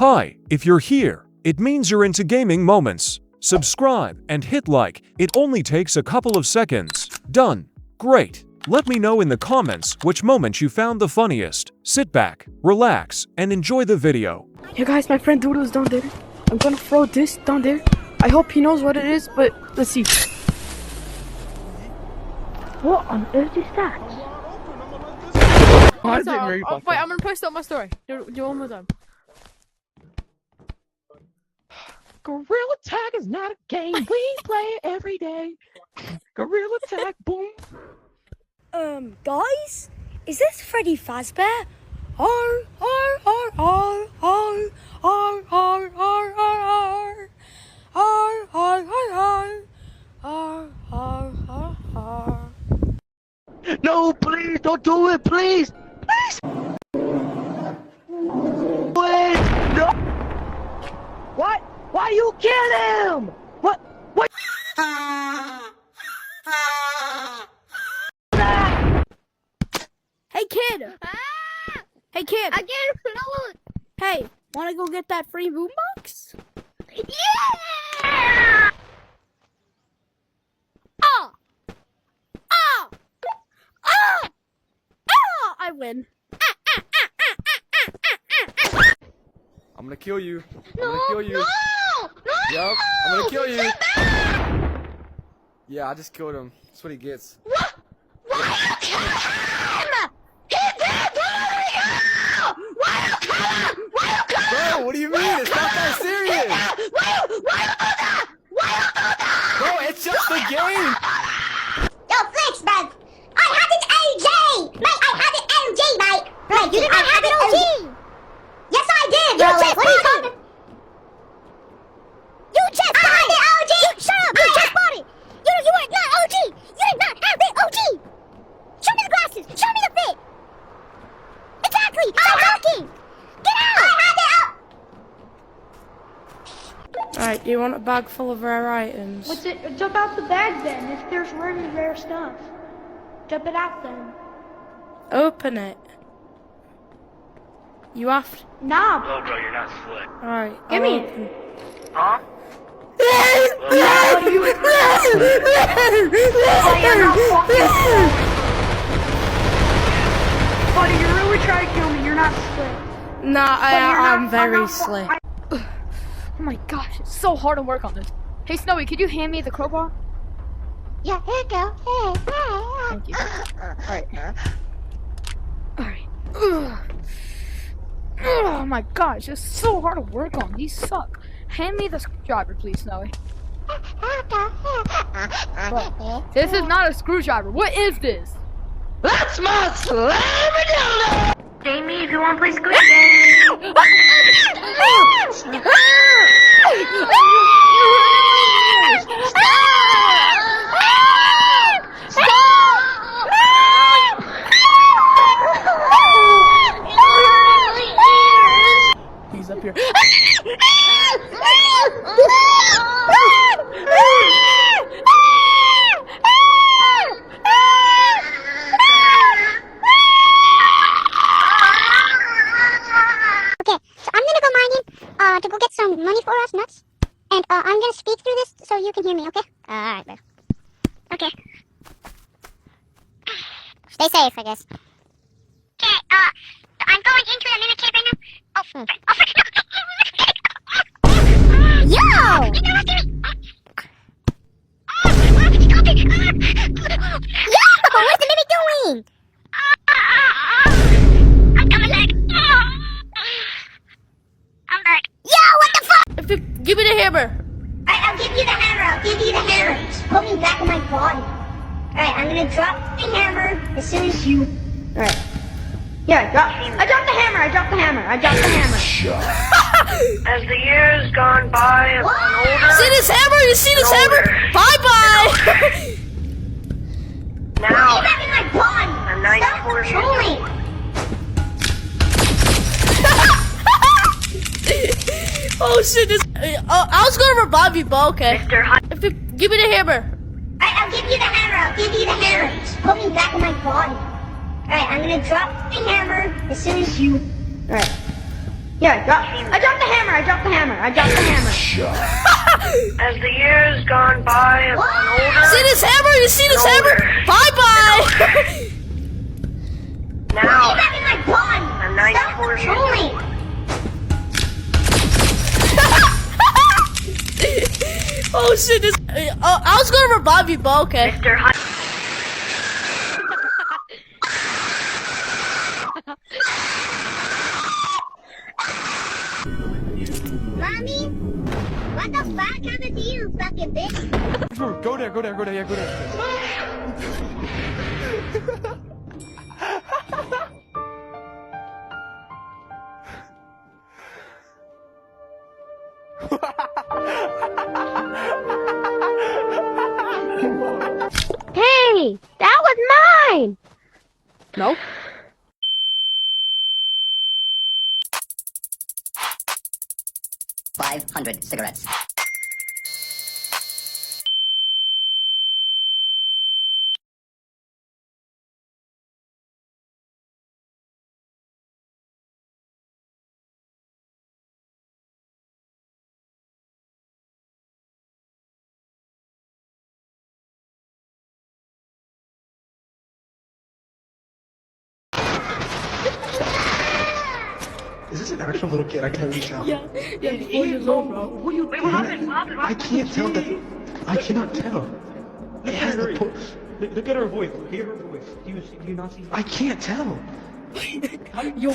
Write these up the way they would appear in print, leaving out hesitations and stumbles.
Hi, if you're here, it means you're into gaming moments. Subscribe and hit like, it only takes a couple of seconds. Done. Great. Let me know in the comments which moment you found the funniest. Sit back, relax, and enjoy the video. Hey guys, my friend Doodle's down there. I'm gonna throw this down there. I hope he knows what it is, but let's see. What on earth is that? Wait, I'm gonna post up my story. Do one more time. Gorilla Tag is not a game. We play it every day. Gorilla Tag, boom. Guys, is this Freddy Fazbear? R R R R R R R R R R R R R. No, please don't do it, please. Please. Wait, no. What? Why you kill him? What? What? Hey kid! Hey kid! I get it. Hey, wanna go get that free boombox? Yeah! Ah! Ah! Ah! Ah! I win. I'm gonna kill you. I'm No, gonna kill you. no, no! Yup, I'm gonna kill you. Get back! Yeah, I just killed him. That's what he gets. What? Why you kill him? He's dead! Why you kill him? Why you kill him? Bro, what do you mean? It's not that serious. Why you do that? Why you do that? Bro, it's just a game. Yo, Flex, man! I had an LG! Mate, I had an LG, mate! Mate, you did not have an LG! Yes, I did, bro! What are you talking? You just bought it! LG! Shut up! You just bought it! You are not OG! You did not have the OG! Show me the glasses! Show me the fit! Exactly! Stop talking! Get out! I had it up! Alright, do you want a bag full of rare items? What's it? Jump out the bag then. If there's really rare stuff, jump it out then. Open it. You have to. Nah, No, bro, you're not slick. Alright. Give me open. Huh? buddy, you're really trying to kill me. You're not slick. Nah, I'm very slick. Oh my gosh, it's so hard to work on this. Hey Snowy, could you hand me the crowbar? Yeah, here you go. Hey, Thank you. Alright. Ugh. Oh my gosh, it's so hard to work on. These suck. Hand me the screwdriver, please, Snowy. Bro, this is not a screwdriver. What is this? That's my slammer. Jamie, if you want to play Squid Game. He's up here. Okay, so I'm gonna go mining to go get some money for us nuts. And I'm gonna speak through this so you can hear me, okay? Alright, bro. Okay. Stay safe, I guess. Okay, I'm going into the mini cave right now. Oh, Yo! You know what, Yo! What's the mimic doing? I'm coming back. I'm back. Yo, what the fuck? Give me the hammer. I'll give you the hammer. I'll give you the hammer. Just put me back in my body. Alright, I'm gonna drop the hammer as soon as you. Alright. Yeah, I dropped the hammer. I dropped the hammer. I dropped the hammer. As the years gone by, I've grown older. See this hammer? You see this hammer? Bye bye. Put me Now, back in my body. I'm Stop 94 years controlling. old. Oh shit! This. I was gonna revive you, but okay. Mr. Hunt. Give me the hammer. I'll give you the hammer. I'll give you the hammer. Just put me back in my body. Alright, I'm gonna drop the hammer as soon as you. Alright. Yeah, I dropped the hammer. I dropped the hammer. As the years gone by and grown older. See this hammer? You see this hammer? Bye bye. Now, Back in my body! I'm Stop 94 years patrolling! old. Oh shit! This. I was gonna revive you, but okay. Mr. Hunt. Mommy? What the fuck happened to you, fucking bitch? Go there, yeah, go there. Hey, that was mine! No? $500 cigarettes. Is this an actual little kid? I can't reach out. Yeah, 4 years old, bro. Wait, what happened? I can't tell that. I cannot tell. It has the Look at her voice. Hear her voice. Do you not see? I can't tell. Yo,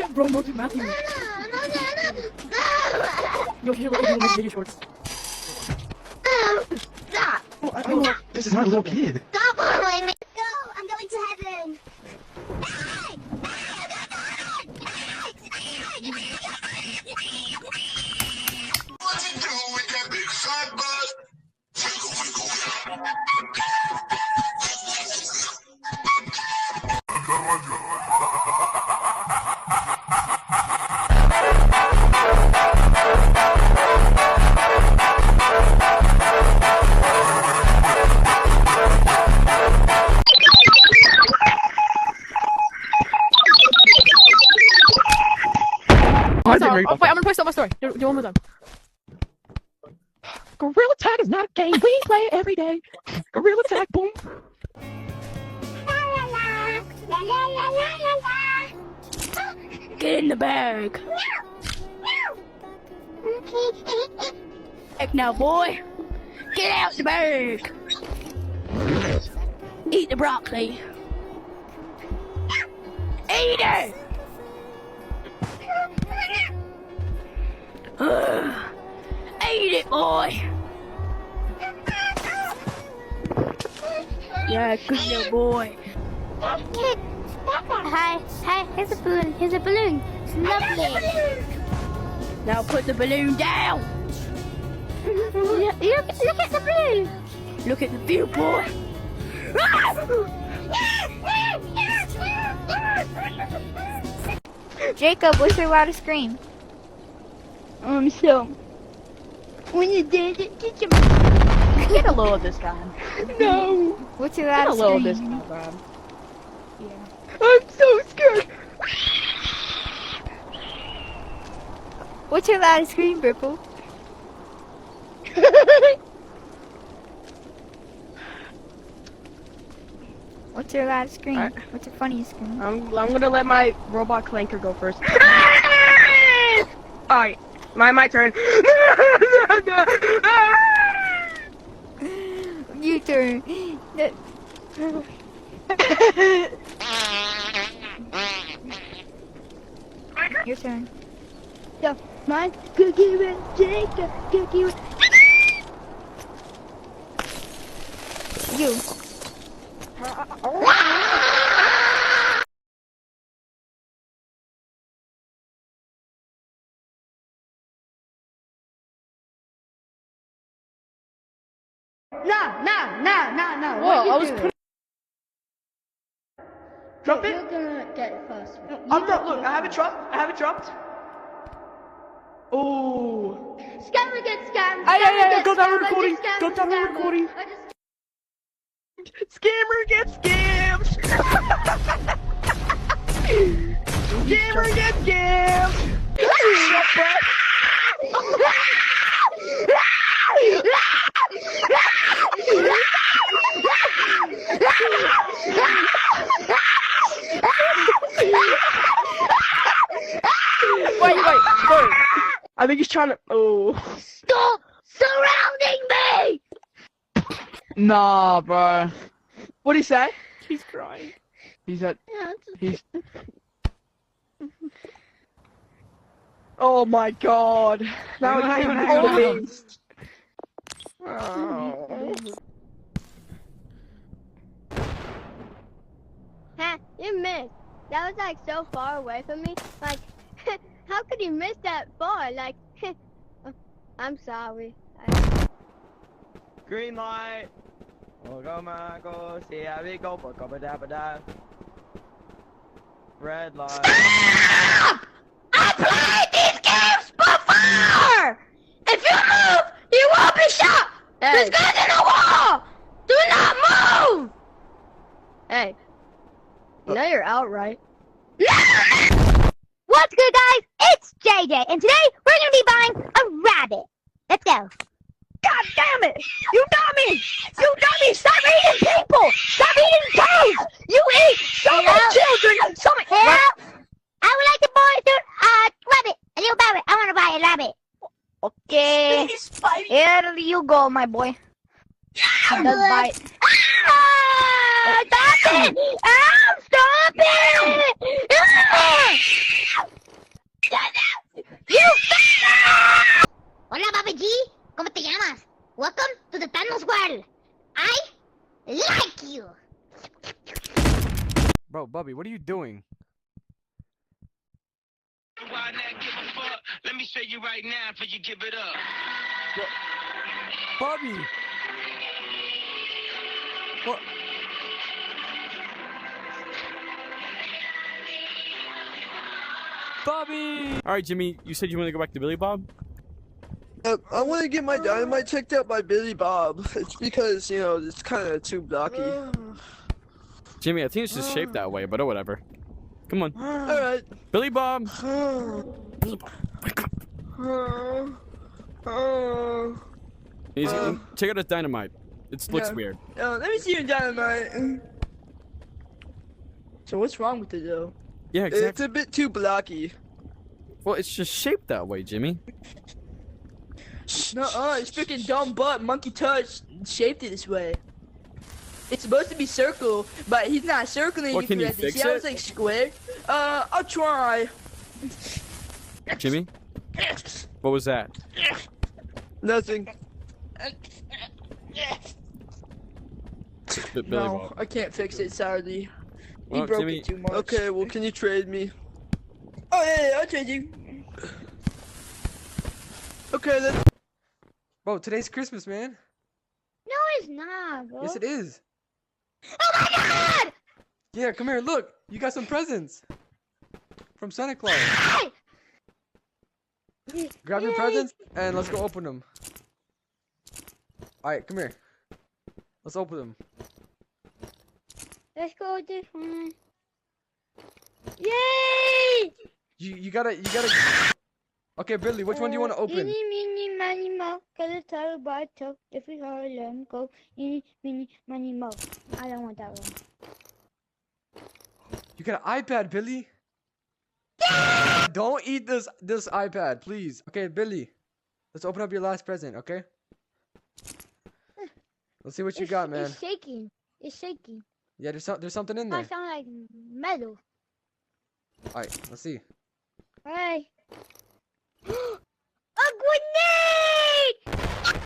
bro, no, dude, Matthew. Yo, here, look at these video shorts. Stop! This is not a little kid. Stop following me! Go! I'm going to heaven! Oh, wait, I'm gonna post up my story. Do one more time. Gorilla Tag is not a game. We play it every day. Gorilla Tag, boom. Get in the bag. Heck now, boy. Get out the bag. Eat the broccoli. Eat it. Eat it, boy. Yeah, good little boy. Hi, here's a balloon, It's lovely. Now put the balloon down. Look at the balloon. Look at the view, boy. Jacob, what's your loudest scream? So when you did it, did you get a low this time? No. What's your Get a loudest low scream? this time, Bob. Yeah. I'm so scared. What's your loudest scream, Ripple? What's your loudest scream? Alright. What's your funniest scream? I'm gonna let my robot clanker go first. Alright, my turn. You turn. Your turn. Yeah, mine. Cookie with Jacob. Cookie with. You. No. Whoa, I was Drop it. You're gonna get it first. No, I'm not. Look, I have it dropped. I have it dropped. Oh. Scammer gets scammed. Ay, go down the scammed. I recording. just scammed Go down the scammer. recording. I just- Scammer gets scammed. Scammer gets scammed. Wait. I think he's trying to. Oh. Stop surrounding me! Nah, bro. What'd he say? He's crying. He's at. He's. Oh my god. Now Hang on, he's hang on, all hang on. beast. Oh. Huh, you missed. That was like so far away from me. Like, how could you miss that far? Like, I'm sorry. Green light. Oh, go, man, go. See how we go. Ba-ba-da-ba-da. Red light. I played these games before! If you move, you won't be shot! There's guns in the wall! Do not move! Hey, you know you're out, right? What's good, guys? It's JJ, and today we're gonna be buying a rabbit. Let's go. God damn it! You dummy! You dummy! Stop eating people! Stop eating cows! You eat so many children! So many. Help! I would like to buy rabbit. A little rabbit. I want to buy a rabbit. Okay. Here you go, my boy. Just bite. Ah! Stop it! Ah! Stop it! Ah! You fat! Hola, Bobby G. ¿Cómo te llamas? Welcome to the Thanos world. I like you. Bro, Bubby, what are you doing? Why not give a fuck? Let me show you right now before you give it up. Bubby! What? Bubby! Alright, Jimmy, you said you want to go back to Billy Bob? I want to get my dynamite checked out by Billy Bob. It's because, you know, it's kind of too blocky. Jimmy, I think it's just shaped that way, but oh, whatever. Come on. Alright. Billy Bob! Billy Bob, wake up! Check out his dynamite. It looks weird. Let me see your dynamite. So what's wrong with it though? Yeah, exactly. It's a bit too blocky. Well, it's just shaped that way, Jimmy. Nuh-uh, it's freaking dumb butt. Monkey touch shaped it this way. It's supposed to be circle, but he's not circling What, it can you correctly. fix See how it? it's like square? I'll try. Jimmy? What was that? Nothing. Billy No, Bob. I can't fix it, sadly. He Well, broke Jimmy- it too much. Okay, well, can you trade me? Oh yeah, I'll trade you. Okay, then. Bro, today's Christmas, man. No, it's not, bro. Yes, it is. Oh my God! Yeah, come here, look. You got some presents. From Santa Claus. Hey! Grab your presents and let's go open them. Alright, come here. Let's open them. Let's go with this one. Yay! You gotta. Okay, Billy, which one do you want to open? Eeny, meeny, miny, mo. Gotta tell about toe. If we hurry, let him go. Eeny, meeny, miny, mo. I don't want that one. You got an iPad, Billy. Don't eat this iPad, please. Okay, Billy. Let's open up your last present, okay? Let's see what you got, man. It's shaking. It's shaking. Yeah, there's something in I there. sound like metal. Alright, let's see. Alright.